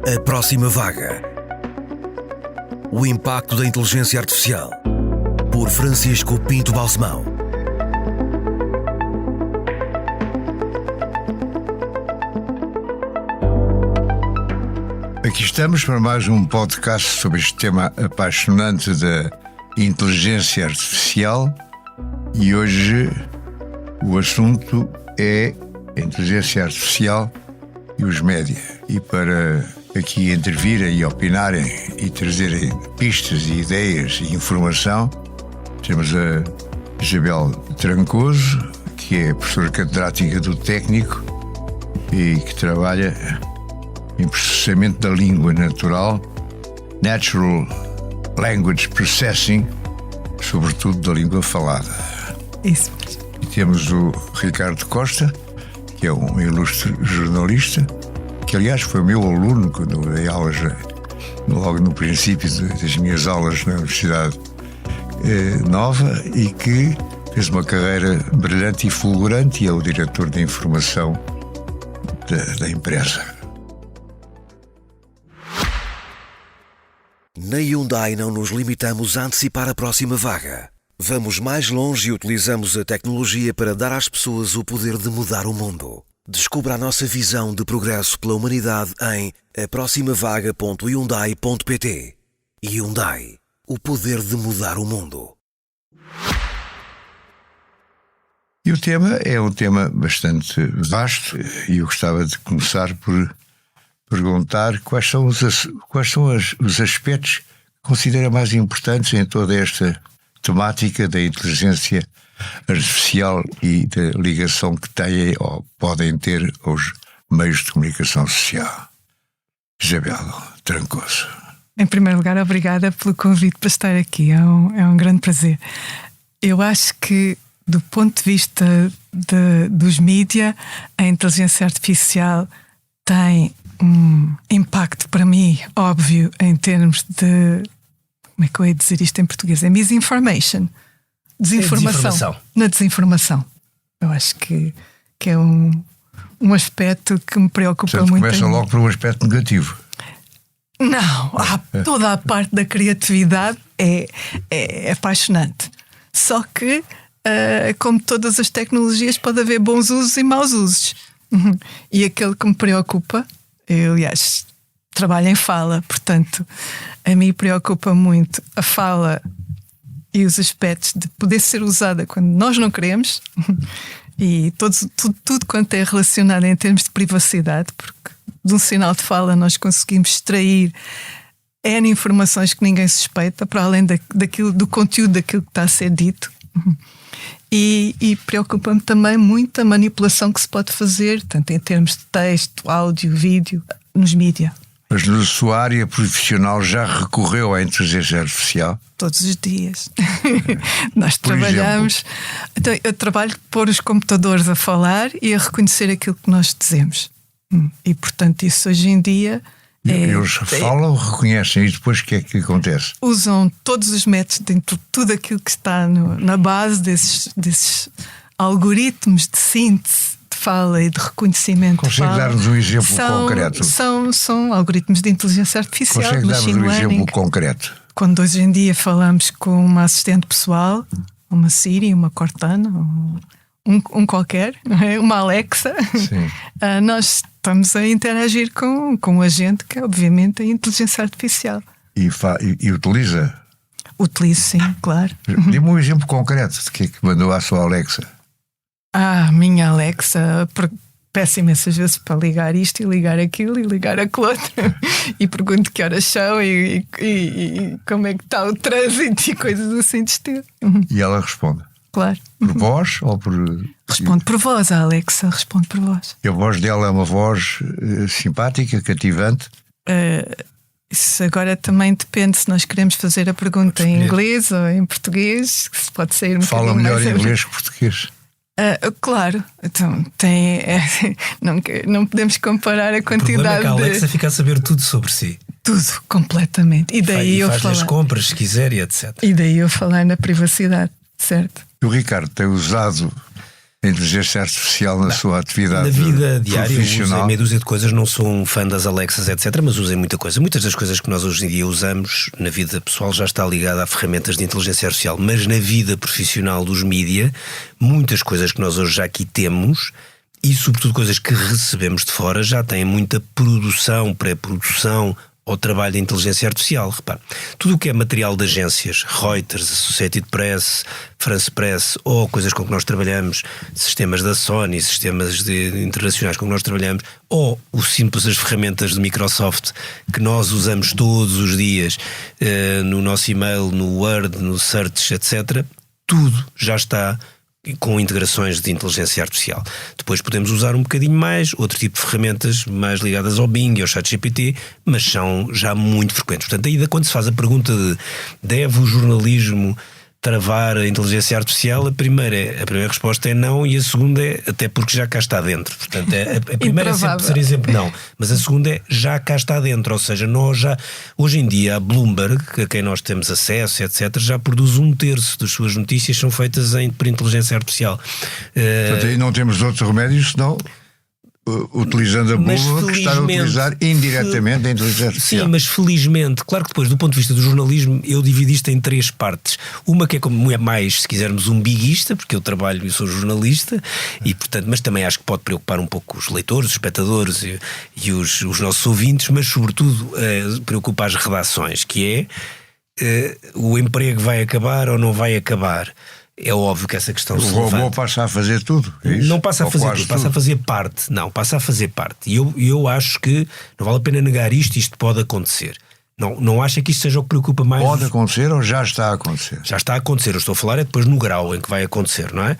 A próxima vaga. O impacto da inteligência artificial. Por Francisco Pinto Balsemão. Aqui estamos para mais um podcast sobre este tema apaixonante da inteligência artificial e hoje o assunto é a inteligência artificial e os média. E para aqui intervirem e opinarem e trazerem pistas e ideias e informação, temos a Isabel Trancoso, que é professora catedrática do Técnico e que trabalha em processamento da língua natural, Natural Language Processing, sobretudo da língua falada. Isso mesmo. E temos o Ricardo Costa, que é um ilustre jornalista, que aliás foi meu aluno quando eu dei aulas, logo no princípio das minhas aulas na Universidade Nova, e que fez uma carreira brilhante e fulgurante e é o diretor de informação da empresa. Na Hyundai não nos limitamos a antecipar a próxima vaga. Vamos mais longe e utilizamos a tecnologia para dar às pessoas o poder de mudar o mundo. Descubra a nossa visão de progresso pela humanidade em aproximavaga.hyundai.pt. Hyundai, o poder de mudar o mundo. E o tema é um tema bastante vasto e eu gostava de começar por perguntar quais são os aspectos que considera mais importantes em toda esta temática da inteligência artificial e da ligação que têm ou podem ter aos meios de comunicação social. Isabel Trancoso. Em primeiro lugar, obrigada pelo convite para estar aqui. É um grande prazer. Eu acho que, do ponto de vista dos mídia, a inteligência artificial tem um impacto para mim óbvio em termos de, como é que eu ia dizer isto em português? É misinformation. Desinformação. Na desinformação. Eu acho que é um aspecto que me preocupa. Portanto, muito. Começa logo por um aspecto negativo. Não, toda a parte da criatividade é apaixonante. Só que, como todas as tecnologias, pode haver bons usos e maus usos. E aquele que me preocupa, eu, aliás, trabalho em fala, portanto, a mim preocupa muito a fala e os aspectos de poder ser usada quando nós não queremos e tudo quanto é relacionado em termos de privacidade, porque de um sinal de fala nós conseguimos extrair N informações que ninguém suspeita, para além do conteúdo daquilo que está a ser dito. E preocupa-me também muito a manipulação que se pode fazer, tanto em termos de texto, áudio, vídeo, nos mídia. Mas na sua área profissional já recorreu à inteligência artificial? Todos os dias. Nós trabalhamos. Então, eu trabalho de pôr os computadores a falar e a reconhecer aquilo que nós dizemos. E, portanto, isso hoje em dia. Eles falam, reconhecem e depois o que é que acontece? Usam todos os métodos dentro de tudo aquilo que está na base desses algoritmos de síntese de fala e de reconhecimento. Consegue dar-nos um exemplo concreto? São algoritmos de inteligência artificial. Consegue dar-nos um exemplo concreto? Quando hoje em dia falamos com uma assistente pessoal, uma Siri, uma Cortana, um qualquer, não é? Uma Alexa, nós estamos a interagir com um agente que é obviamente a inteligência artificial. E utiliza? Utilizo, sim, claro. Dê-me um exemplo concreto de que é que mandou à sua Alexa. Minha Alexa, peço imensas vezes para ligar isto e ligar aquilo e ligar aquilo outro e pergunto que horas são e como é que está o trânsito e coisas assim de estilo. E ela responde? Claro. Por voz ou por... Responde por voz, a Alexa responde por voz. E a voz dela é uma voz simpática, cativante? Isso agora também depende se nós queremos fazer a pergunta em inglês ou em português, se pode sair um Fala melhor em inglês que português. Claro, então não podemos comparar a quantidade. O problema é que a Alexa fica a saber tudo sobre si. Tudo, completamente. E daí eu faz as compras se quiser e etc. E daí eu falar na privacidade, certo? O Ricardo tem usado a inteligência artificial na sua atividade Na vida diária eu usei profissional? meia dúzia de coisas, não sou um fã das Alexas, etc., mas usei muita coisa. Muitas das coisas que nós hoje em dia usamos na vida pessoal já está ligada a ferramentas de inteligência artificial, mas na vida profissional dos mídia, muitas coisas que nós hoje já aqui temos e sobretudo coisas que recebemos de fora já têm muita produção, pré-produção ou trabalho de inteligência artificial. Repare, tudo o que é material de agências, Reuters, Associated Press, France Press, ou coisas com que nós trabalhamos, sistemas da Sony, sistemas internacionais com que nós trabalhamos, ou as ferramentas de Microsoft que nós usamos todos os dias no nosso e-mail, no Word, no Search, etc., tudo já está com integrações de inteligência artificial. Depois podemos usar um bocadinho mais outro tipo de ferramentas mais ligadas ao Bing e ao ChatGPT, mas são já muito frequentes. Portanto, ainda quando se faz a pergunta de deve o jornalismo travar a inteligência artificial, a primeira resposta é não, e a segunda é até porque já cá está dentro. Portanto, a primeira seria sempre não, mas a segunda é já cá está dentro, ou seja, nós já, hoje em dia a Bloomberg, a quem nós temos acesso, etc., já produz 1/3 das suas notícias são feitas por inteligência artificial. Portanto, aí não temos outros remédios senão utilizando a Bloomberg, que está a utilizar indiretamente a inteligência artificial. Sim, mas felizmente, claro que depois do ponto de vista do jornalismo eu divido isto em 3 partes. Uma que é como é mais, se quisermos, um biguista, porque eu trabalho e sou jornalista, e portanto, mas também acho que pode preocupar um pouco os leitores, os espectadores e os nossos ouvintes, mas sobretudo preocupa as redações, que é o emprego vai acabar ou não vai acabar. É óbvio que essa questão se levanta. O robô passa a fazer tudo? É isso? Não passa a fazer tudo, passa a fazer parte. Não, passa a fazer parte. E eu acho que não vale a pena negar isto pode acontecer. Não acho que isto seja o que preocupa mais. Pode acontecer ou já está a acontecer? Já está a acontecer. Eu estou a falar depois no grau em que vai acontecer, não é?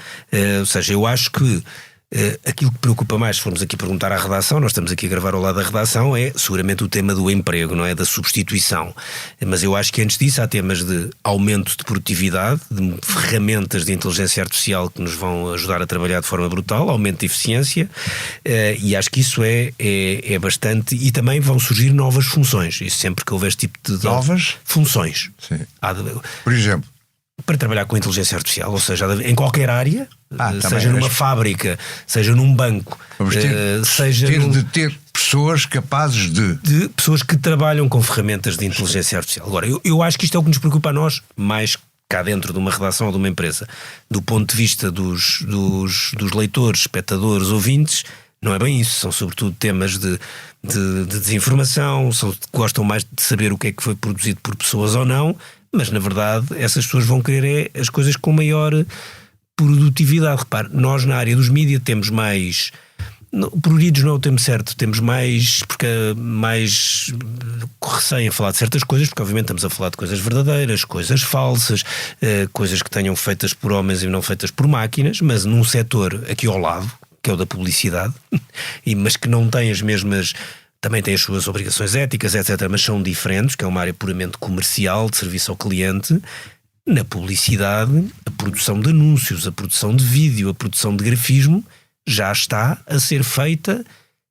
Ou seja, eu acho que aquilo que preocupa mais, se formos aqui perguntar à redação, nós estamos aqui a gravar ao lado da redação, é seguramente o tema do emprego, não é? Da substituição. Mas eu acho que antes disso há temas de aumento de produtividade, de ferramentas de inteligência artificial que nos vão ajudar a trabalhar de forma brutal, aumento de eficiência, e acho que isso é bastante, e também vão surgir novas funções, e sempre que houver este tipo de novas funções. Sim. Por exemplo, para trabalhar com inteligência artificial, ou seja, em qualquer área, seja numa fábrica, seja num banco, vamos ter pessoas capazes de pessoas que trabalham com ferramentas de inteligência artificial. Agora, eu acho que isto é o que nos preocupa a nós, mais cá dentro de uma redação ou de uma empresa. Do ponto de vista dos leitores, espectadores, ouvintes, não é bem isso. São sobretudo temas de desinformação, gostam mais de saber o que é que foi produzido por pessoas ou não. Mas, na verdade, essas pessoas vão querer as coisas com maior produtividade. Repare, nós na área dos mídias temos mais... Pruridos não é o termo certo, temos mais receio em falar de certas coisas, porque obviamente estamos a falar de coisas verdadeiras, coisas falsas, coisas que tenham feitas por homens e não feitas por máquinas, mas num setor aqui ao lado, que é o da publicidade, mas que não tem as mesmas... Também tem as suas obrigações éticas, etc., mas são diferentes, que é uma área puramente comercial, de serviço ao cliente. Na publicidade, a produção de anúncios, a produção de vídeo, a produção de grafismo, já está a ser feita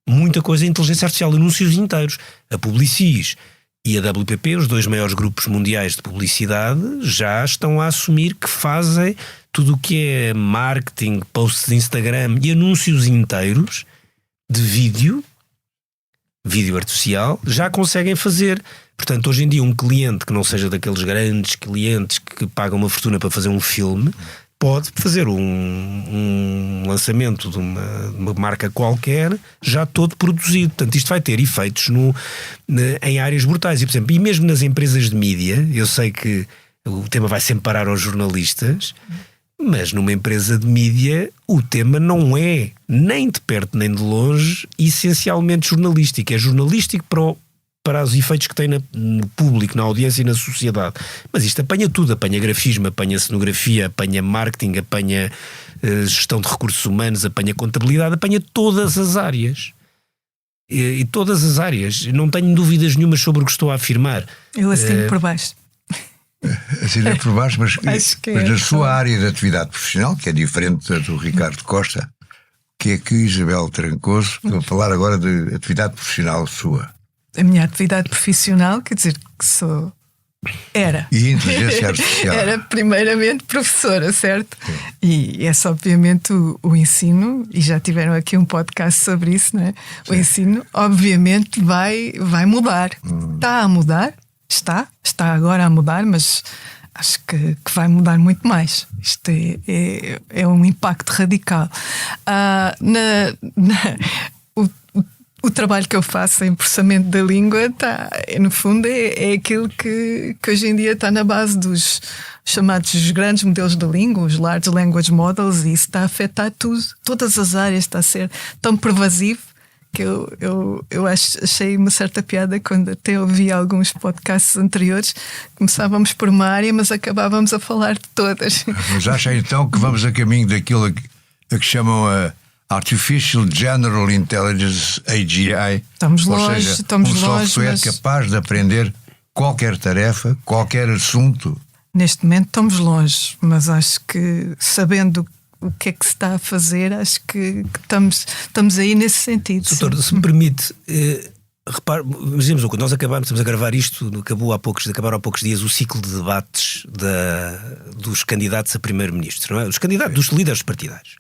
muita coisa em inteligência artificial, anúncios inteiros. A Publicis e a WPP, os 2 maiores grupos mundiais de publicidade, já estão a assumir que fazem tudo o que é marketing, posts de Instagram e anúncios inteiros de vídeo artificial, já conseguem fazer. Portanto, hoje em dia um cliente que não seja daqueles grandes clientes que pagam uma fortuna para fazer um filme, pode fazer um lançamento de uma marca qualquer já todo produzido. Portanto, isto vai ter efeitos em áreas brutais. E, por exemplo, e mesmo nas empresas de mídia, eu sei que o tema vai sempre parar aos jornalistas, mas numa empresa de mídia o tema não é, nem de perto nem de longe, essencialmente jornalístico. É jornalístico para os efeitos que tem no público, na audiência e na sociedade. Mas isto apanha tudo, apanha grafismo, apanha cenografia, apanha marketing, apanha gestão de recursos humanos, apanha contabilidade, apanha todas as áreas. E todas as áreas. Não tenho dúvidas nenhumas sobre o que estou a afirmar. Eu assino por baixo. Assina por baixo, mas na sua só... área de atividade profissional, que é diferente da do Ricardo Costa, que é que Isabel Trancoso, vou falar agora de atividade profissional sua. A minha atividade profissional, quer dizer, que sou Era. E inteligência artificial. Era primeiramente professora, certo? E esse obviamente o ensino, e já tiveram aqui um podcast sobre isso, não é? O ensino obviamente vai mudar. Está a mudar, está agora a mudar, mas acho que vai mudar muito mais. Isto é um impacto radical. O trabalho que eu faço em processamento da língua no fundo é aquilo que hoje em dia está na base dos chamados grandes modelos da língua, os Large Language Models, e isso está a afetar tudo, todas as áreas, está a ser tão pervasivo que eu achei uma certa piada quando até ouvi alguns podcasts anteriores. Começávamos por uma área, mas acabávamos a falar de todas. Mas acha então que vamos a caminho daquilo a que chamam a Artificial General Intelligence, AGI? Estamos Ou longe, seja, estamos um longe, software mas capaz de aprender qualquer tarefa, qualquer assunto. neste momento estamos longe, mas acho que sabendo o que é que se está a fazer, acho que estamos aí nesse sentido. Doutor, se me permite, repare, dizemos o que nós estamos a gravar isto, acabaram há poucos dias o ciclo de debates dos candidatos a primeiro-ministro, não é? Os candidatos, dos líderes partidários.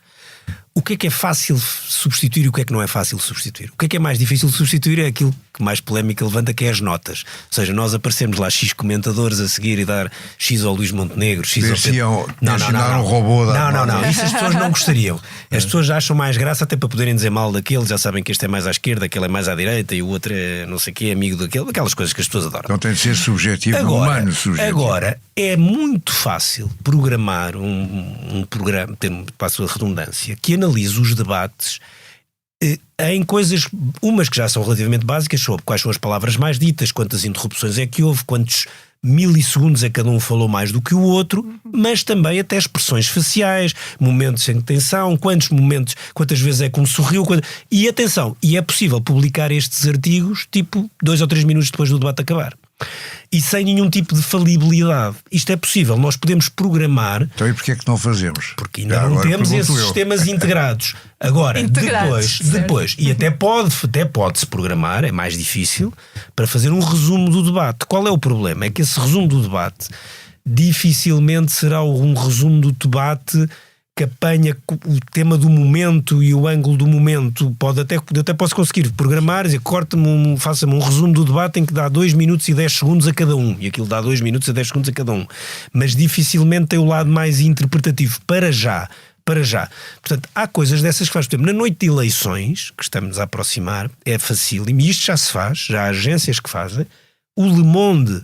O que é fácil substituir e o que é que não é fácil substituir? O que é mais difícil de substituir é aquilo que mais polémica levanta, que é as notas. Ou seja, nós aparecemos lá X comentadores a seguir e dar X ao Luís Montenegro, X ao Pedro. Não, um robô não. Isso as pessoas não gostariam. As pessoas já acham mais graça até para poderem dizer mal daquele, já sabem que este é mais à esquerda, aquele é mais à direita e o outro é não sei o quê, amigo daquele, aquelas coisas que as pessoas adoram. Então tem de ser subjetivo, humano subjetivo. Agora, é muito fácil programar um programa, passo a redundância, que analise os debates em coisas, umas que já são relativamente básicas, sobre quais são as palavras mais ditas, quantas interrupções é que houve, quantos milissegundos é que cada um falou mais do que o outro, mas também até expressões faciais, momentos em tensão, quantas vezes é que um sorriu, e atenção, e é possível publicar estes artigos tipo 2 ou 3 minutos depois do debate acabar. E sem nenhum tipo de falibilidade. Isto é possível, nós podemos programar. Então e porquê é que não fazemos? Porque ainda não temos esses sistemas integrados. Agora, depois e até pode-se programar, é mais difícil, para fazer um resumo do debate. Qual é o problema? É que esse resumo do debate dificilmente será um resumo do debate que apanha o tema do momento e o ângulo do momento. Eu até posso conseguir programar, dizer, faça-me um resumo do debate em que dá 2 minutos e 10 segundos a cada um, e aquilo dá 2 minutos e 10 segundos a cada um, mas dificilmente tem o lado mais interpretativo, para já. Portanto, há coisas dessas que faz. Por exemplo, na noite de eleições, que estamos a aproximar, é facílimo, e isto já se faz, já há agências que fazem. O Le Monde,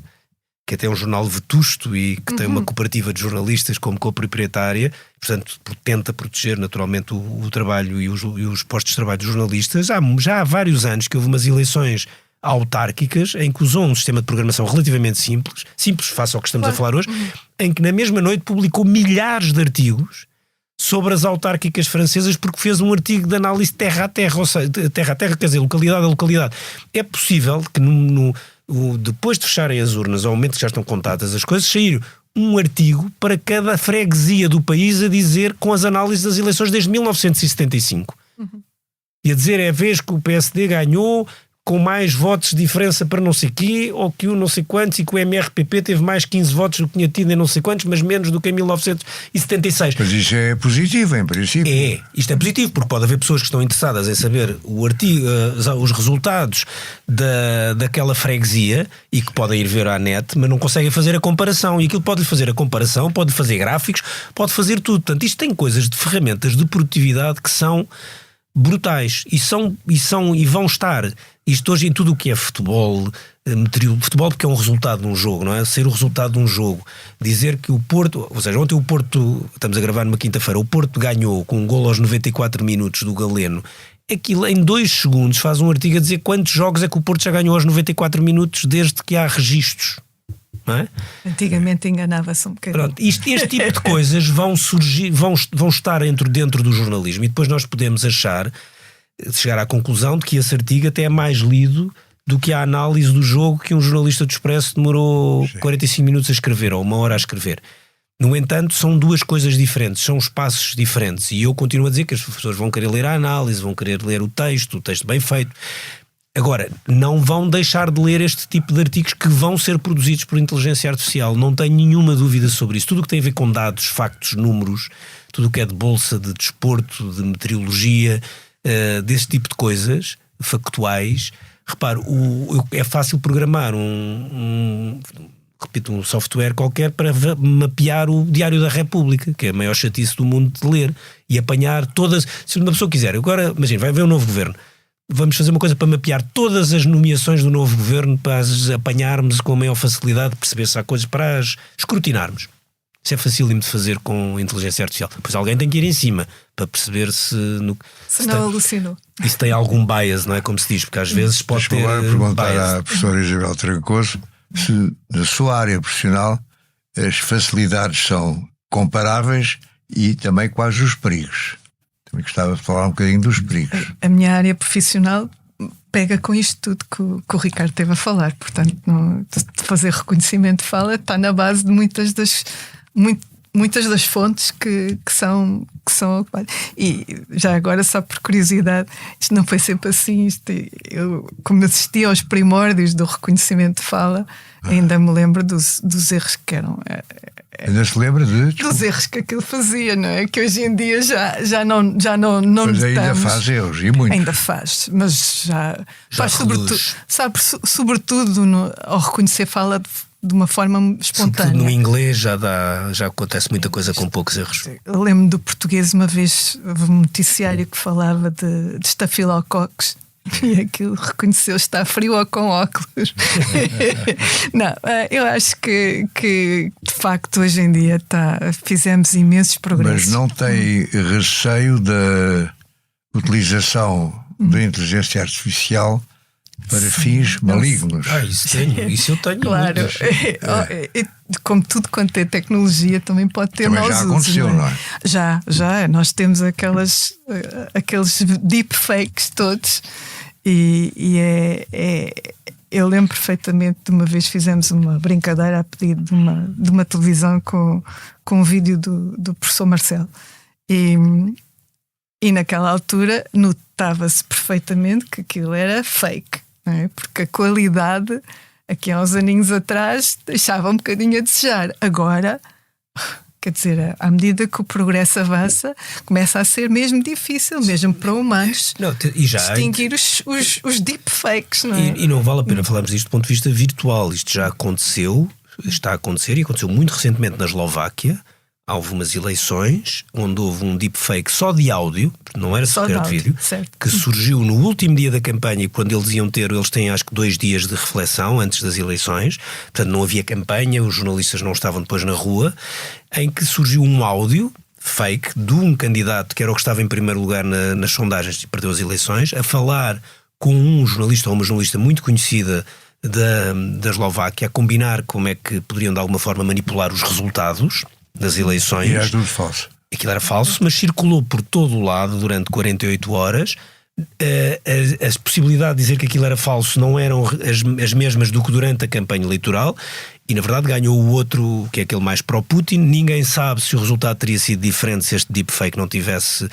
que até é um jornal vetusto e que tem uma cooperativa de jornalistas como coproprietária, portanto tenta proteger naturalmente o trabalho e os postos de trabalho dos jornalistas. Já há vários anos que houve umas eleições autárquicas em que usou um sistema de programação relativamente simples face ao que estamos a falar hoje, em que na mesma noite publicou milhares de artigos sobre as autárquicas francesas, porque fez um artigo de análise terra a terra, ou seja, terra a terra, quer dizer, localidade a localidade. É possível que depois de fecharem as urnas, ao momento que já estão contadas as coisas, sair um artigo para cada freguesia do país a dizer, com as análises das eleições desde 1975. E a dizer, é a vez que o PSD ganhou com mais votos de diferença para não sei quê, ou que o não sei quantos, e que o MRPP teve mais 15 votos do que tinha tido em não sei quantos, mas menos do que em 1976. Mas isso é positivo, em princípio. Isto é positivo, porque pode haver pessoas que estão interessadas em saber os resultados daquela freguesia e que podem ir ver à net, mas não conseguem fazer a comparação. E aquilo pode-lhe fazer a comparação, pode fazer gráficos, pode fazer tudo. Portanto, isto tem coisas de ferramentas de produtividade que são brutais e vão estar. Isto hoje em tudo o que é futebol, porque é um resultado de um jogo, não é? Ser o resultado de um jogo. Dizer que o Porto, ou seja, ontem o Porto, estamos a gravar numa quinta-feira, o Porto ganhou com um golo aos 94 minutos do Galeno. Aquilo em 2 segundos faz um artigo a dizer quantos jogos é que o Porto já ganhou aos 94 minutos desde que há registros. Não é? Antigamente enganava-se um bocadinho. Pronto, este tipo de coisas vão surgir, vão estar dentro do jornalismo, e depois nós podemos chegar à conclusão de que esse artigo até é mais lido do que a análise do jogo que um jornalista do Expresso demorou 45 minutos a escrever, ou 1 hora a escrever. No entanto, são 2 coisas diferentes, são espaços diferentes, e eu continuo a dizer que as pessoas vão querer ler a análise, vão querer ler o texto bem feito. Agora, não vão deixar de ler este tipo de artigos que vão ser produzidos por inteligência artificial. Não tenho nenhuma dúvida sobre isso. Tudo o que tem a ver com dados, factos, números, tudo o que é de bolsa, de desporto, de meteorologia, desse tipo de coisas factuais. Repare, é fácil programar um software qualquer para mapear o Diário da República, que é a maior chatice do mundo de ler, e apanhar todas. Se uma pessoa quiser, agora, imagina, vai haver um novo governo. Vamos fazer uma coisa para mapear todas as nomeações do novo governo, para as apanharmos com a maior facilidade, perceber se há coisas para as escrutinarmos. Isso é facílimo de fazer com inteligência artificial. Pois alguém tem que ir em cima para perceber se não alucinou. Isso tem algum bias, não é? Como se diz, porque às vezes pode ter. Agora perguntar bias. à professora Isabel Trancoso se na sua área profissional as facilidades são comparáveis e também quais os perigos. Também gostava de falar um bocadinho dos perigos. A minha área profissional pega com isto tudo que o Ricardo esteve a falar. Portanto, fazer reconhecimento de fala está na base de muitas das fontes que são ocupadas. E já agora, só por curiosidade, isto não foi sempre assim. Eu, como assisti aos primórdios do reconhecimento de fala, ainda me lembro dos erros que eram. Ainda se lembra dos erros que aquilo fazia, não é? Que hoje em dia já não mas ainda notamos. faz erros, e muitos. Ainda faz, mas já faz reduz. sobretudo ao reconhecer fala de uma forma espontânea. Sobretudo no inglês já acontece muita coisa com poucos erros. Eu lembro do português, uma vez houve um noticiário que falava de estafilococcus. E aquilo reconheceu, está frio ou com óculos. Não, eu acho que de facto hoje em dia fizemos imensos progressos. Mas não tem receio da utilização da inteligência artificial para fins malignos? Isso eu tenho. Claro, como tudo quanto é tecnologia também pode ter também maus já usos. aconteceu, não é? Já. Nós temos aqueles deepfakes todos. Eu lembro perfeitamente de uma vez fizemos uma brincadeira a pedido de uma televisão com um vídeo do professor Marcelo. E naquela altura notava-se perfeitamente que aquilo era fake, não é? Porque a qualidade, aqui há uns aninhos atrás, deixava um bocadinho a desejar. Agora, quer dizer, à medida que o progresso avança, começa a ser mesmo difícil, mesmo para humanos, distinguir os deepfakes, não é? E não vale a pena falarmos disto do ponto de vista virtual. Isto já aconteceu, está a acontecer e aconteceu muito recentemente na Eslováquia. Houve umas eleições onde houve um deepfake só de áudio, não era sequer de vídeo, certo. que surgiu no último dia da campanha, quando eles têm acho que 2 dias de reflexão antes das eleições, portanto não havia campanha, os jornalistas não estavam depois na rua, em que surgiu um áudio fake de um candidato que era o que estava em primeiro lugar nas sondagens e perdeu as eleições, a falar com um jornalista ou uma jornalista muito conhecida da Eslováquia, a combinar como é que poderiam de alguma forma manipular os resultados das eleições. E era tudo falso. Aquilo era falso, mas circulou por todo o lado durante 48 horas. A possibilidade de dizer que aquilo era falso não eram as mesmas do que durante a campanha eleitoral. E na verdade ganhou o outro, que é aquele mais pró-Putin. Ninguém sabe se o resultado teria sido diferente se este deepfake não tivesse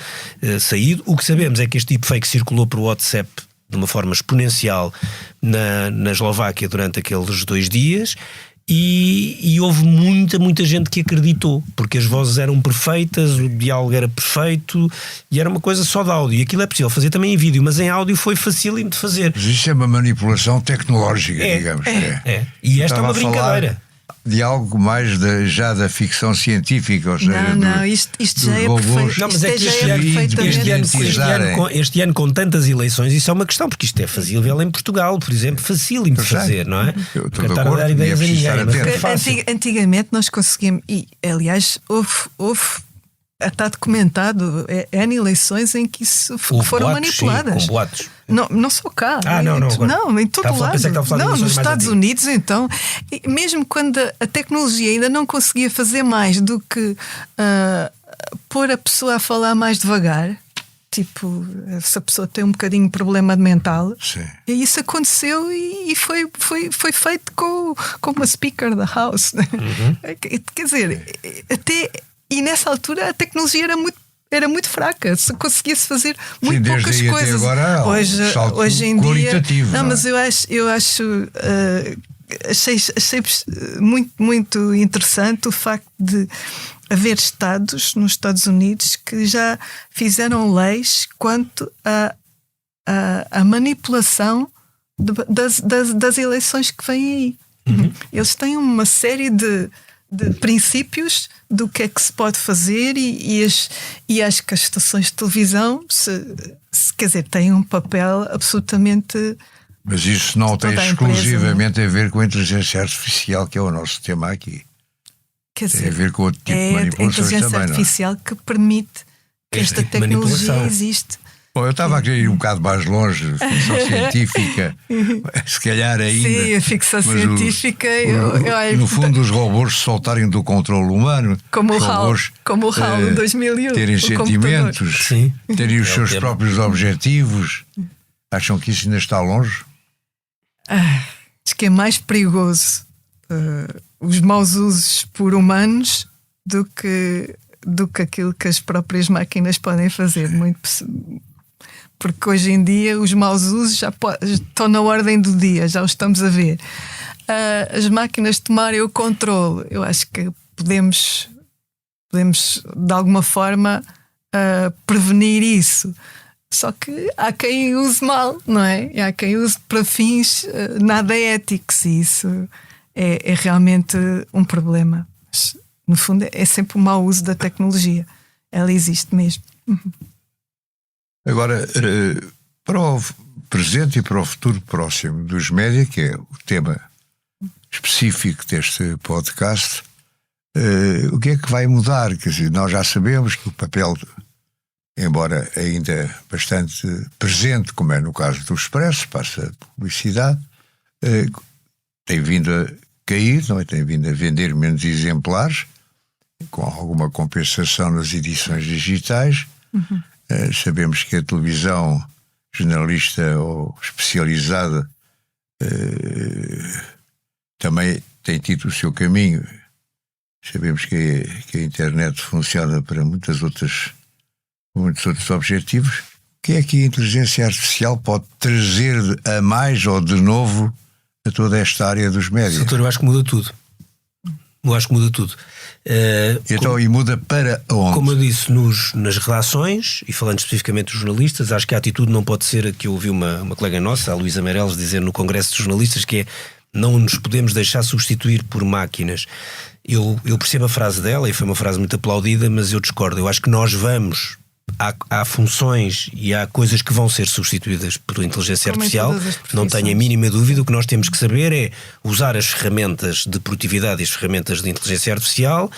saído. O que sabemos é que este deepfake circulou por WhatsApp de uma forma exponencial na Eslováquia durante aqueles 2 dias. E houve muita gente que acreditou, porque as vozes eram perfeitas, o diálogo era perfeito e era uma coisa só de áudio. E aquilo é possível fazer também em vídeo, mas em áudio foi facílimo de fazer. Mas isso é uma manipulação tecnológica, digamos. E esta é uma brincadeira. De algo mais já da ficção científica, ou seja, isto já é perfeito. Não, mas é que este ano com tantas eleições, isso é uma questão, porque isto é fazível em Portugal, por exemplo, facílimo de fazer, não é? Eu estou de acordo, antigamente nós conseguimos, e aliás houve está documentado N eleições em que isso foram manipuladas. Sim, com boatos. Não só cá. Não, em todo lado. Nos Estados Unidos, então. E mesmo quando a tecnologia ainda não conseguia fazer mais do que pôr a pessoa a falar mais devagar, tipo, se a pessoa tem um bocadinho de problema mental, sim. E isso aconteceu e foi feito com uma speaker da house. Quer dizer, e nessa altura a tecnologia era muito fraca, se conseguia-se fazer muito desde poucas aí até coisas. agora, Hoje em dia, qualitativo, não, não é? mas eu acho achei muito, muito interessante o facto de haver estados nos Estados Unidos que já fizeram leis quanto à manipulação das eleições que vêm aí. Eles têm uma série de princípios do que é que se pode fazer e acho que as estações de televisão quer dizer, têm um papel absolutamente. Mas isso não tem toda a exclusivamente a ver com a inteligência artificial, que é o nosso tema aqui. Quer Tem dizer, a ver com outro tipo de é a manipulações inteligência também, artificial que permite que Este esta tipo de tecnologia manipulação. existe. Bom, eu estava a querer ir um bocado mais longe, ficção científica, se calhar ainda. Sim, a ficção mas científica. no fundo, os robôs se soltarem do controle humano, como os o HAL, robôs, como o HAL em 2001. terem o computador. sentimentos, Sim. terem os É o seus tema. próprios objetivos. Acham que isso ainda está longe? Acho que é mais perigoso os maus usos por humanos do que aquilo que as próprias máquinas podem fazer. Porque hoje em dia os maus usos já estão na ordem do dia, já os estamos a ver. As máquinas tomarem o controle, eu acho que podemos de alguma forma prevenir isso. Só que há quem use mal, não é? E há quem use para fins nada éticos, e isso é realmente um problema. Mas, no fundo, é sempre o mau uso da tecnologia. Ela existe mesmo. Agora, para o presente e para o futuro próximo dos média, que é o tema específico deste podcast, o que é que vai mudar? Quer dizer, nós já sabemos que o papel, embora ainda bastante presente, como é no caso do Expresso, passa a publicidade, tem vindo a cair, não é? Tem vindo a vender menos exemplares, com alguma compensação nas edições digitais. Sabemos que a televisão generalista ou especializada também tem tido o seu caminho. Sabemos que a internet funciona para muitos outros objetivos. O que é que a inteligência artificial pode trazer a mais ou de novo a toda esta área dos médias? Doutor, eu acho que muda tudo. Então, e muda para onde? Como eu disse, nas redações, e falando especificamente dos jornalistas, acho que a atitude não pode ser a que eu ouvi uma colega nossa, a Luísa Meireles, dizer no Congresso de Jornalistas, que é: não nos podemos deixar substituir por máquinas. Eu percebo a frase dela, e foi uma frase muito aplaudida, mas eu discordo. Eu acho que nós vamos... Há funções e há coisas que vão ser substituídas por inteligência Como em artificial, todas as profissões. não tenho a mínima dúvida. O que nós temos que saber é usar as ferramentas de produtividade e as ferramentas de inteligência artificial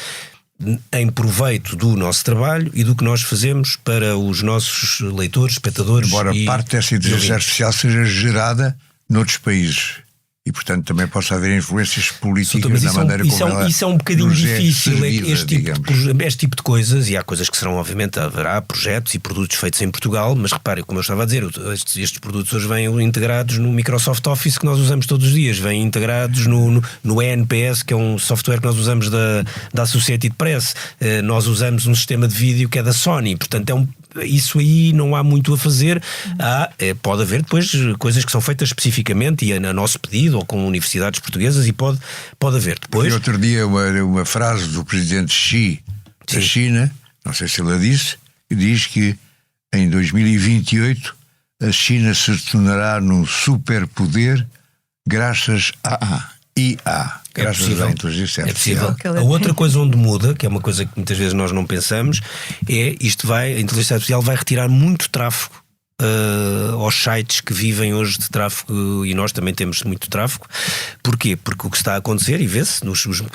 em proveito do nosso trabalho e do que nós fazemos para os nossos leitores, espectadores. Embora parte dessa inteligência artificial seja gerada noutros países. E, portanto, também possa haver influências políticas na maneira como ela isso é um bocadinho nos é difícil, servida, este tipo de coisas, e há coisas que serão, obviamente, haverá projetos e produtos feitos em Portugal, mas repare, como eu estava a dizer, estes produtos hoje vêm integrados no Microsoft Office, que nós usamos todos os dias, vêm integrados no ENPS, que é um software que nós usamos da Associated Press. Nós usamos um sistema de vídeo que é da Sony, portanto isso aí não há muito a fazer. Pode haver depois coisas que são feitas especificamente e a nosso pedido ou com universidades portuguesas, e pode haver depois. E outro dia uma frase do presidente Xi da China, não sei se ele a disse, que diz que em 2028 a China se tornará num superpoder graças à IA. Graças à inteligência artificial. É possível. A outra coisa onde muda, que é uma coisa que muitas vezes nós não pensamos, é a inteligência artificial vai retirar muito tráfego aos sites que vivem hoje de tráfego, e nós também temos muito tráfego. Porquê? Porque o que está a acontecer, e vê-se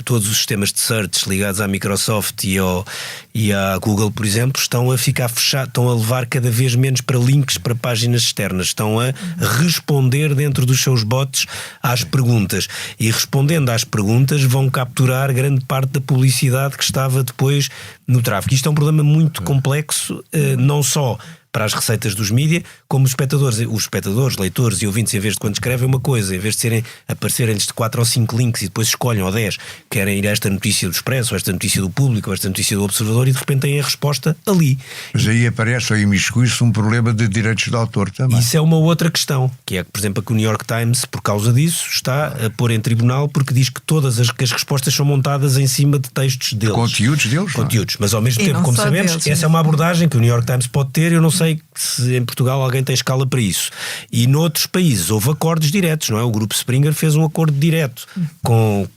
todos os sistemas de search ligados à Microsoft e à Google, por exemplo, estão a ficar fechados, estão a levar cada vez menos para links para páginas externas, estão a responder dentro dos seus bots às perguntas, e respondendo às perguntas vão capturar grande parte da publicidade que estava depois no tráfego. Isto é um problema muito complexo, não só para as receitas dos mídia, como os espectadores, leitores e ouvintes, em vez de quando escrevem uma coisa, em vez de aparecerem-lhes de 4 ou 5 links e depois escolhem ou 10, querem ir a esta notícia do Expresso, ou esta notícia do Público, ou esta notícia do Observador, e de repente têm a resposta ali. Mas aí aparece ou imiscui-se um problema de direitos de autor também. Isso é uma outra questão, que é, por exemplo, que o New York Times, por causa disso, está a pôr em tribunal porque diz que todas as respostas são montadas em cima de textos deles. Conteúdos deles. Conteúdos, mas ao mesmo tempo, não como só sabemos, deles, essa é uma abordagem que o New York Times pode ter. Eu não sei se em Portugal alguém tem escala para isso. E noutros países houve acordos diretos, não é? O Grupo Springer fez um acordo direto com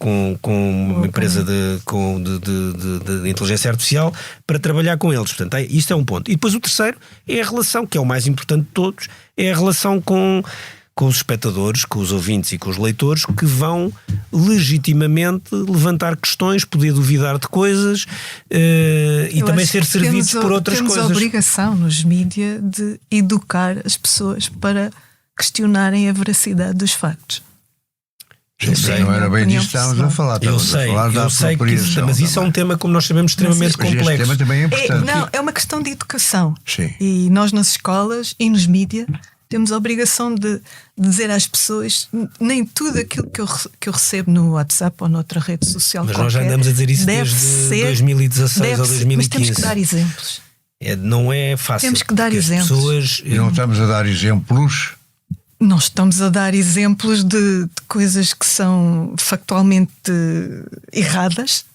uma empresa de inteligência artificial para trabalhar com eles. Portanto, isto é um ponto. E depois o terceiro é a relação, que é o mais importante de todos, é a relação com os espectadores, com os ouvintes e com os leitores, que vão legitimamente levantar questões, poder duvidar de coisas e também ser servidos por outras coisas. Temos a obrigação nos mídia de educar as pessoas para questionarem a veracidade dos factos. Não era bem disso que estávamos a falar. Eu sei que mas isso é um tema, como nós sabemos, extremamente complexo. Este tema também é importante. É uma questão de educação. Sim. E nós nas escolas e nos mídia temos a obrigação de dizer às pessoas nem tudo aquilo que eu recebo no WhatsApp ou noutra rede social. Mas nós já andamos a dizer isso desde 2016 ou 2015. Mas temos que dar exemplos. Não é fácil. Temos que dar exemplos. E não estamos a dar exemplos. Nós estamos a dar exemplos de coisas que são factualmente erradas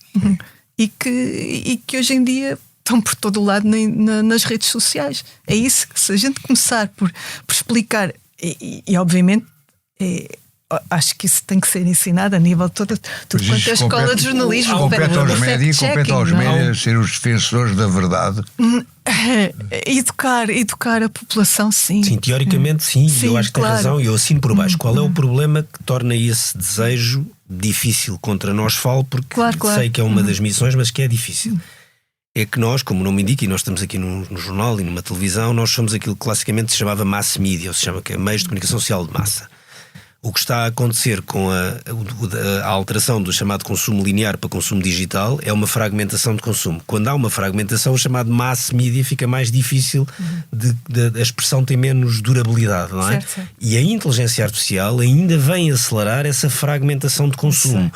e que hoje em dia estão por todo o lado nas redes sociais. É isso que, se a gente começar por explicar, e obviamente acho que isso tem que ser ensinado a nível de tudo quanto é a escola de jornalismo. Compete aos médias ser os defensores da verdade. Educar a população, sim. Sim, teoricamente sim, eu acho que tem razão e eu assino por baixo. Qual é o problema que torna esse desejo difícil contra nós? Falo porque sei que é uma das missões, mas que é difícil. É que nós, como o nome indica, e nós estamos aqui no jornal e numa televisão, nós somos aquilo que classicamente se chamava mass media, ou se chama que é meios de comunicação social de massa. O que está a acontecer com a alteração do chamado consumo linear para consumo digital é uma fragmentação de consumo. Quando há uma fragmentação, o chamado mass media fica mais difícil, a expressão tem menos durabilidade, não é? Certo. E a inteligência artificial ainda vem acelerar essa fragmentação de consumo.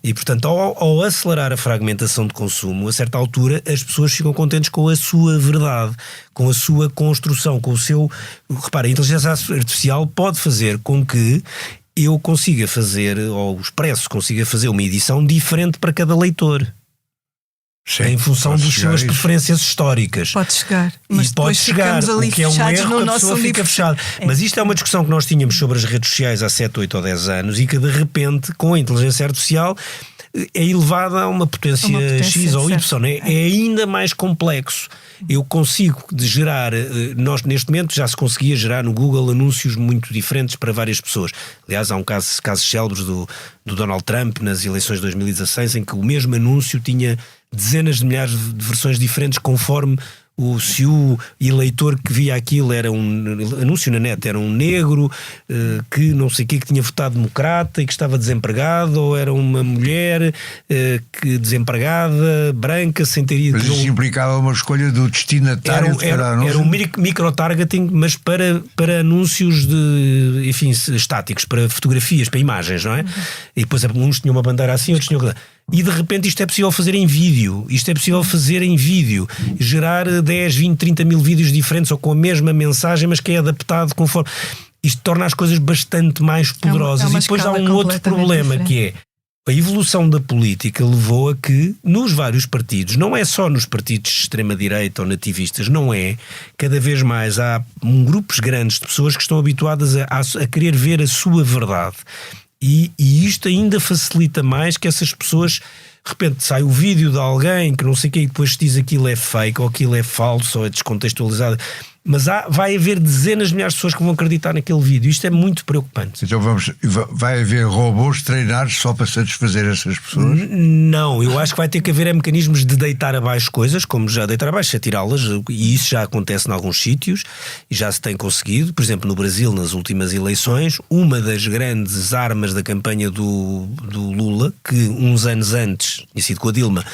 E, portanto, ao acelerar a fragmentação de consumo, a certa altura as pessoas ficam contentes com a sua verdade, com a sua construção, com o seu... Repara, a inteligência artificial pode fazer com que eu consiga fazer, ou o Expresso consiga fazer uma edição diferente para cada leitor. Sim, em função das suas preferências históricas. Pode chegar, mas pode chegar, ali o que é um erro que a pessoa fica fechada. Mas isto é uma discussão que nós tínhamos sobre as redes sociais há 7, 8 ou 10 anos e que de repente, com a inteligência artificial, é elevada a uma potência X ou Y. É ainda mais complexo. Eu consigo gerar, nós neste momento já se conseguia gerar no Google anúncios muito diferentes para várias pessoas. Aliás, há casos célebres do Donald Trump nas eleições de 2016 em que o mesmo anúncio tinha dezenas de milhares de versões diferentes conforme se o eleitor que via aquilo era um anúncio na net, era um negro que não sei o que tinha votado democrata e que estava desempregado, ou era uma mulher que desempregada, branca, sem ter ido. Mas isso implicava uma escolha do destinatário era um micro-targeting, mas para anúncios estáticos, para fotografias, para imagens, não é? E depois uns tinham uma bandeira assim, outros tinham outra. E de repente isto é possível fazer em vídeo. Gerar 10, 20, 30 mil vídeos diferentes ou com a mesma mensagem, mas que é adaptado conforme. Isto torna as coisas bastante mais poderosas. E depois há um outro problema que é a evolução da política levou a que nos vários partidos, não é só nos partidos de extrema-direita ou nativistas, não é, cada vez mais há grupos grandes de pessoas que estão habituadas a querer ver a sua verdade. E isto ainda facilita mais que essas pessoas, de repente sai o vídeo de alguém que não sei o que e depois diz aquilo é fake ou aquilo é falso ou é descontextualizado. Mas vai haver dezenas de milhares de pessoas que vão acreditar naquele vídeo. Isto é muito preocupante. Então vai haver robôs treinados só para satisfazer essas pessoas? Não, eu acho que vai ter que haver mecanismos de deitar abaixo coisas, como já deitar abaixo, atirá-las, e isso já acontece em alguns sítios e já se tem conseguido. Por exemplo, no Brasil, nas últimas eleições, uma das grandes armas da campanha do Lula, que uns anos antes, tinha sido com a Dilma,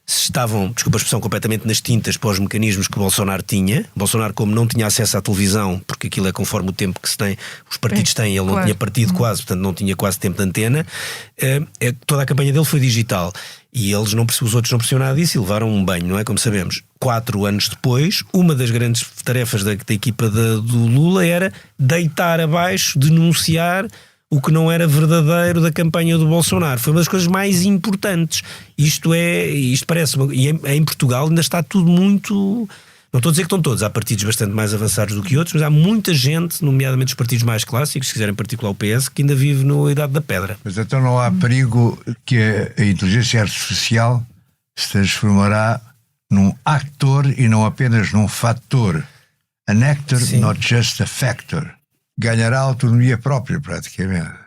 estavam, desculpa a expressão, completamente nas tintas para os mecanismos que o Bolsonaro tinha. Bolsonaro, como não tinha acesso à televisão, porque aquilo é conforme o tempo que se tem, os partidos têm, ele não tinha partido quase, portanto não tinha quase tempo de antena, toda a campanha dele foi digital. E os outros não percebiam nada disso e levaram um banho, não é? Como sabemos. 4 anos depois, uma das grandes tarefas da equipa do Lula era deitar abaixo, denunciar o que não era verdadeiro da campanha do Bolsonaro. Foi uma das coisas mais importantes. Isto parece... E em Portugal ainda está tudo muito... Não estou a dizer que estão todos, há partidos bastante mais avançados do que outros, mas há muita gente, nomeadamente os partidos mais clássicos, se quiserem em particular o PS, que ainda vive na Idade da Pedra. Mas então não há perigo que a inteligência artificial se transformará num actor e não apenas num fator. An actor, Sim. not just a factor. Ganhará autonomia própria, praticamente.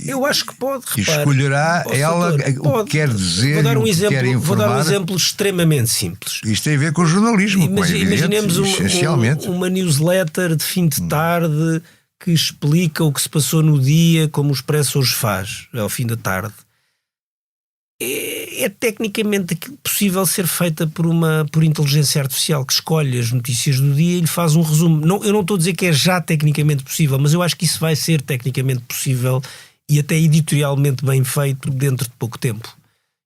Eu acho que pode, E repare, escolherá ela o que quer dizer, vou dar um o que exemplo, quer Vou dar um informar. exemplo extremamente simples. Isto tem a ver com o jornalismo, como é evidente, Imaginemos essencialmente. uma newsletter de fim de tarde que explica o que se passou no dia, como o Expresso hoje faz, ao fim da tarde. É tecnicamente possível ser feita por inteligência artificial que escolhe as notícias do dia e lhe faz um resumo. Eu não estou a dizer que é já tecnicamente possível, mas eu acho que isso vai ser tecnicamente possível e até editorialmente bem feito dentro de pouco tempo.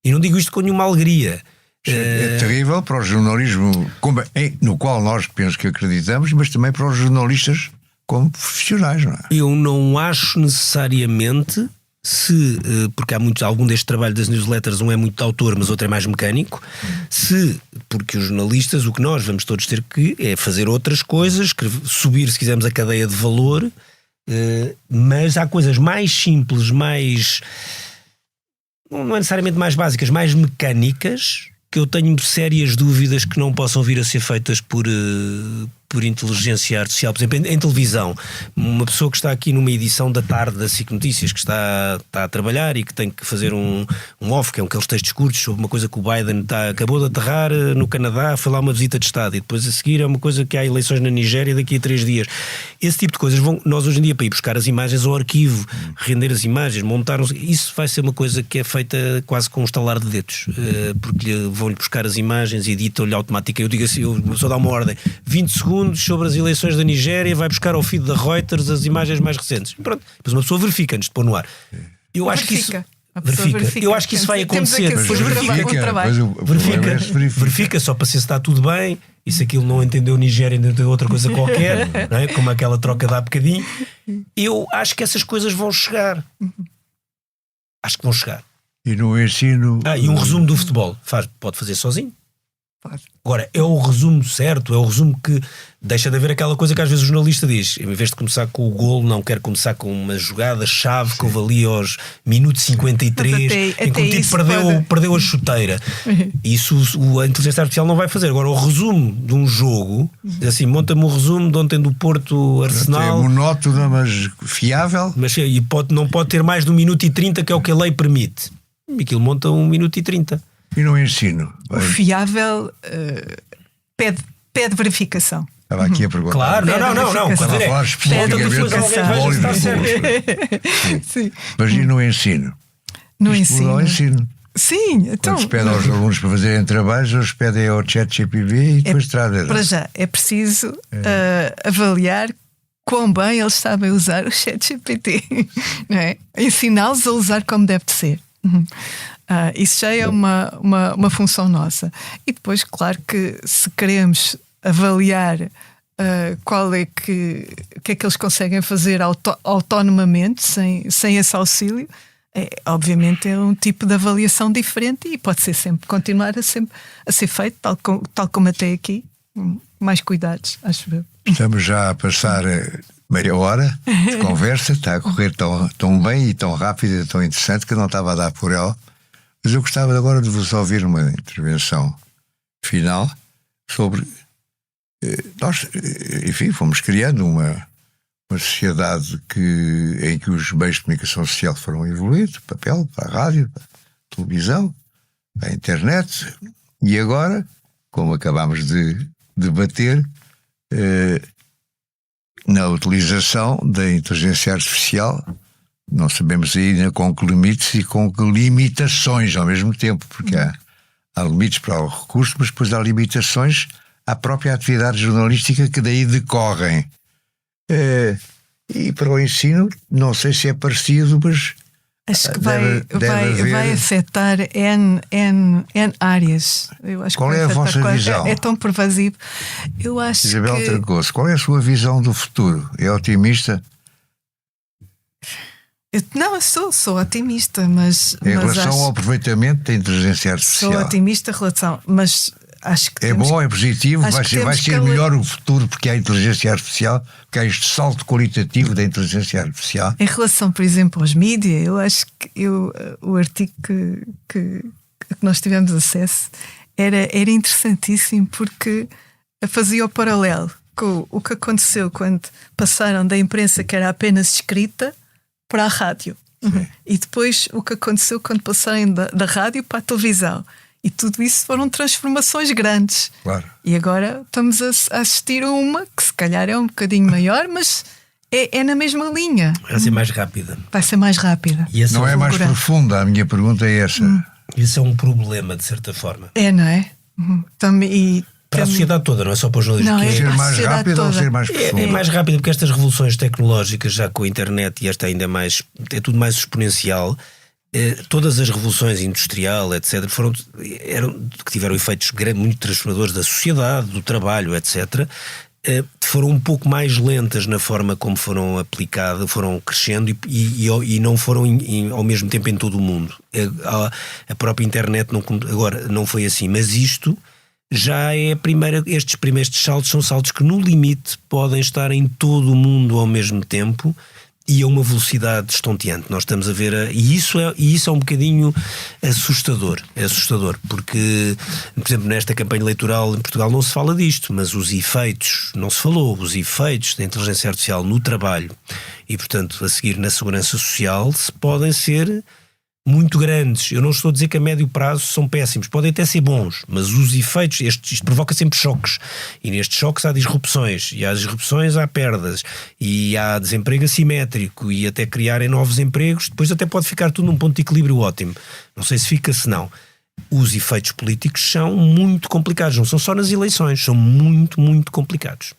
E não digo isto com nenhuma alegria. É terrível para o jornalismo no qual nós penso que acreditamos, mas também para os jornalistas como profissionais, não é? Eu não acho necessariamente porque há algum deste trabalho das newsletters, um é muito de autor, mas outro é mais mecânico, porque os jornalistas, o que nós vamos todos ter que é fazer outras coisas, subir, se quisermos, a cadeia de valor, mas há coisas mais simples, não é necessariamente mais básicas, mais mecânicas, que eu tenho sérias dúvidas que não possam vir a ser feitas por inteligência artificial. Por exemplo, em televisão, uma pessoa que está aqui numa edição da tarde da SIC Notícias, que está a trabalhar e que tem que fazer um off, que é aqueles textos curtos sobre uma coisa que o Biden acabou de aterrar no Canadá, foi lá uma visita de Estado, e depois a seguir é uma coisa que há eleições na Nigéria daqui a 3 dias. Esse tipo de coisas nós hoje em dia, para ir buscar as imagens ao arquivo, render as imagens, montar, isso vai ser uma coisa que é feita quase com um estalar de dedos, porque vão-lhe buscar as imagens e editam-lhe automaticamente. Eu digo assim, eu só dá uma ordem, 20 segundos sobre as eleições da Nigéria, vai buscar ao feed da Reuters as imagens mais recentes. Pronto, depois uma pessoa verifica antes de pôr no ar. Eu acho que isso verifica. Eu acho que isso vai acontecer. Depois Verifica só para ser se está tudo bem. E se aquilo não entendeu Nigéria, entendeu outra coisa qualquer, não é? Como aquela troca de há bocadinho. Eu acho que essas coisas vão chegar. Acho que vão chegar. E no ensino... E um resumo do futebol pode fazer sozinho. Pode. Agora, é o resumo certo, é o resumo que deixa de haver aquela coisa que às vezes o jornalista diz, em vez de começar com o golo, não quer começar com uma jogada-chave que houve ali aos minutos 53, em que o tipo perdeu a chuteira. Isso a inteligência artificial não vai fazer. Agora, o resumo de um jogo, assim, monta-me o resumo de ontem do Porto Arsenal. É monótono, mas fiável. Mas não pode ter mais de 1 minuto e 30, que é o que a lei permite. E aquilo monta 1 minuto e 30. E no ensino? O fiável pede verificação. Estava aqui a perguntar. Claro, não. Estava a falar especificamente de futebol e de Sim. Mas e no ensino? No Isto muda ao ensino. Sim, então. Quando se pede aos alunos para fazerem trabalhos, eles pedem ao ChatGPT e depois trazem. Para já, é preciso avaliar quão bem eles sabem usar o ChatGPT, não é? Ensiná-los a usar como deve de ser. Isso já é uma função nossa. E depois, claro que se queremos avaliar o que é que eles conseguem fazer autonomamente, sem esse auxílio, obviamente é um tipo de avaliação diferente e pode ser continuar a ser feito, tal como até aqui. Mais cuidados, acho eu. Estamos já a passar meia hora de conversa, está a correr tão bem e tão rápido e tão interessante que eu não estava a dar por ela. Mas eu gostava agora de vos ouvir uma intervenção final sobre... Nós, enfim, fomos criando uma sociedade em que os meios de comunicação social foram evoluindo, papel, para a rádio, para a televisão, para a internet, e agora, como acabámos de debater, na utilização da inteligência artificial, não sabemos ainda com que limites e com que limitações ao mesmo tempo, porque há limites para o recurso, mas depois há limitações à própria atividade jornalística que daí decorrem. E para o ensino, não sei se é parecido, mas acho que deve vai afetar N áreas. Eu acho qual que é a vossa visão? É tão pervasivo. Eu acho Isabel que... Trancoso, qual é a sua visão do futuro? É otimista? Não, eu sou otimista, mas... Em relação ao aproveitamento da inteligência artificial. Sou otimista em relação, mas acho que... É bom, é positivo, vai ser melhor o futuro porque há a inteligência artificial, porque há este salto qualitativo da inteligência artificial. Em relação, por exemplo, aos mídias, eu acho que o artigo que nós tivemos acesso era interessantíssimo porque fazia o paralelo com o que aconteceu quando passaram da imprensa que era apenas escrita para a rádio. E depois o que aconteceu quando passaram da rádio para a televisão. E tudo isso foram transformações grandes. Claro. E agora estamos a assistir a uma que se calhar é um bocadinho maior, mas é na mesma linha. Vai ser mais rápida. Vai ser mais rápida. E esse Não é mais profunda, a minha pergunta é essa. Esse é um problema, de certa forma. Não é? Também, para a sociedade toda, não é só para os jornalistas. Não, Ser mais rápido ou ser mais É profundo? mais rápido porque estas revoluções tecnológicas, já com a internet, e esta ainda mais, é tudo mais exponencial. Todas as revoluções industrial, etc., que tiveram efeitos muito transformadores da sociedade, do trabalho, etc., foram um pouco mais lentas na forma como foram aplicadas, foram crescendo e não foram ao mesmo tempo em todo o mundo. A própria internet agora não foi assim, mas isto já é a primeira. Estes primeiros saltos são saltos que no limite podem estar em todo o mundo ao mesmo tempo e a uma velocidade estonteante. Nós estamos a ver e isso é um bocadinho assustador. É assustador porque, por exemplo, nesta campanha eleitoral em Portugal não se fala disto, mas os efeitos da inteligência artificial no trabalho e, portanto, a seguir na segurança social podem ser muito grandes. Eu não estou a dizer que a médio prazo são péssimos, podem até ser bons, mas os efeitos, isto provoca sempre choques, e nestes choques há disrupções, e há disrupções há perdas, e há desemprego assimétrico, e até criarem novos empregos, depois até pode ficar tudo num ponto de equilíbrio ótimo. Não sei se fica, se não. Os efeitos políticos são muito complicados, não são só nas eleições, são muito, muito complicados.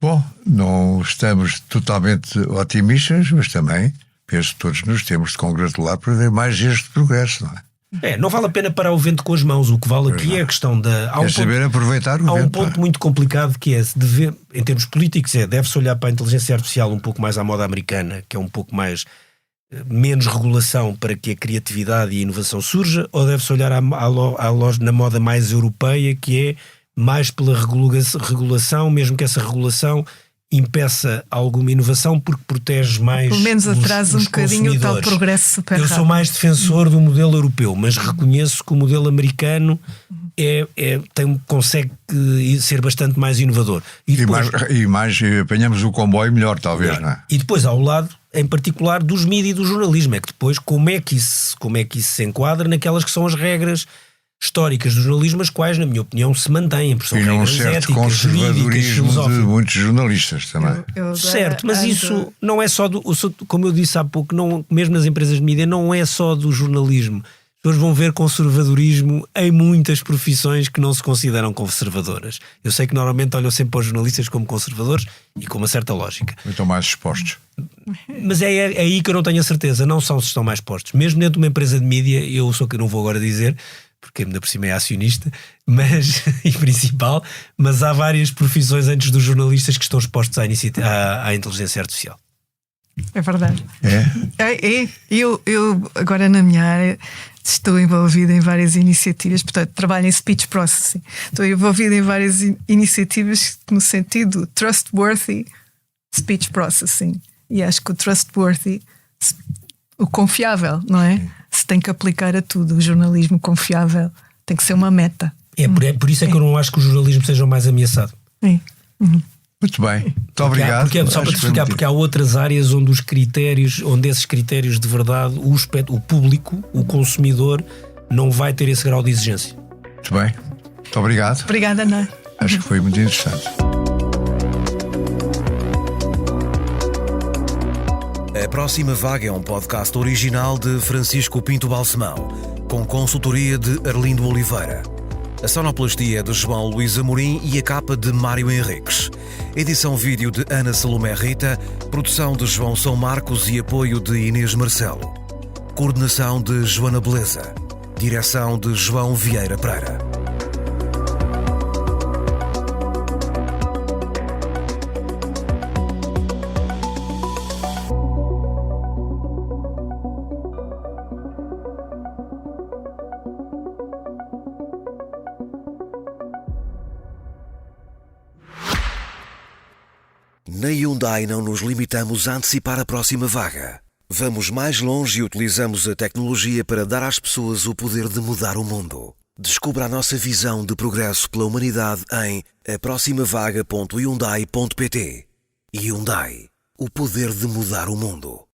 Bom, não estamos totalmente otimistas, mas também penso que todos nos temos de congratular por haver mais este progresso, não é? Não vale a pena parar o vento com as mãos. O que vale aqui é a questão da... É saber aproveitar o vento. Há um ponto muito complicado que é, em termos políticos, deve-se olhar para a inteligência artificial um pouco mais à moda americana, que é um pouco mais menos regulação para que a criatividade e a inovação surja, ou deve-se olhar na moda mais europeia, que é mais pela regulação, mesmo que essa regulação impeça alguma inovação porque protege mais. Pelo menos atrasa um bocadinho o tal progresso super rápido. Eu sou mais defensor do modelo europeu, mas reconheço que o modelo americano consegue ser bastante mais inovador. E mais apanhamos o comboio melhor, talvez, não é? E depois, ao lado, em particular, dos mídias e do jornalismo, é que depois como é que isso se enquadra naquelas que são as regras históricas do jornalismo, as quais, na minha opinião, se mantêm. E num certo conservadorismo de muitos jornalistas também. Certo, mas isso não é só como eu disse há pouco, mesmo nas empresas de mídia, não é só do jornalismo. As pessoas vão ver conservadorismo em muitas profissões que não se consideram conservadoras. Eu sei que normalmente olham sempre para os jornalistas como conservadores e com uma certa lógica. Estão mais expostos. Mas é aí que eu não tenho a certeza. Não são se estão mais expostos. Mesmo dentro de uma empresa de mídia, eu sou que não vou agora dizer, porque ainda por cima é acionista, e principal, mas há várias profissões antes dos jornalistas que estão expostos à inteligência artificial. É verdade. É? Eu agora na minha área estou envolvida em várias iniciativas, portanto trabalho em speech processing. Estou envolvida em várias iniciativas no sentido trustworthy speech processing. E acho que o trustworthy, o confiável, não é? Se tem que aplicar a tudo. O jornalismo confiável tem que ser uma meta. É por isso é que eu não acho que o jornalismo seja o mais ameaçado. Muito bem, muito obrigado. Só para te explicar, porque há outras áreas onde esses critérios de verdade, o público, o consumidor, não vai ter esse grau de exigência. Muito bem, muito obrigado. Obrigada, Ana. Acho que foi muito interessante. A Próxima Vaga é um podcast original de Francisco Pinto Balsemão, com consultoria de Arlindo Oliveira. A sonoplastia é de João Luís Amorim e a capa de Mário Henriques. Edição vídeo de Ana Salomé Rita, produção de João São Marcos e apoio de Inês Marcelo. Coordenação de Joana Beleza. Direção de João Vieira Pereira. Na Hyundai não nos limitamos a antecipar a próxima vaga. Vamos mais longe e utilizamos a tecnologia para dar às pessoas o poder de mudar o mundo. Descubra a nossa visão de progresso pela humanidade em aproximavaga.hyundai.pt. Hyundai, o poder de mudar o mundo.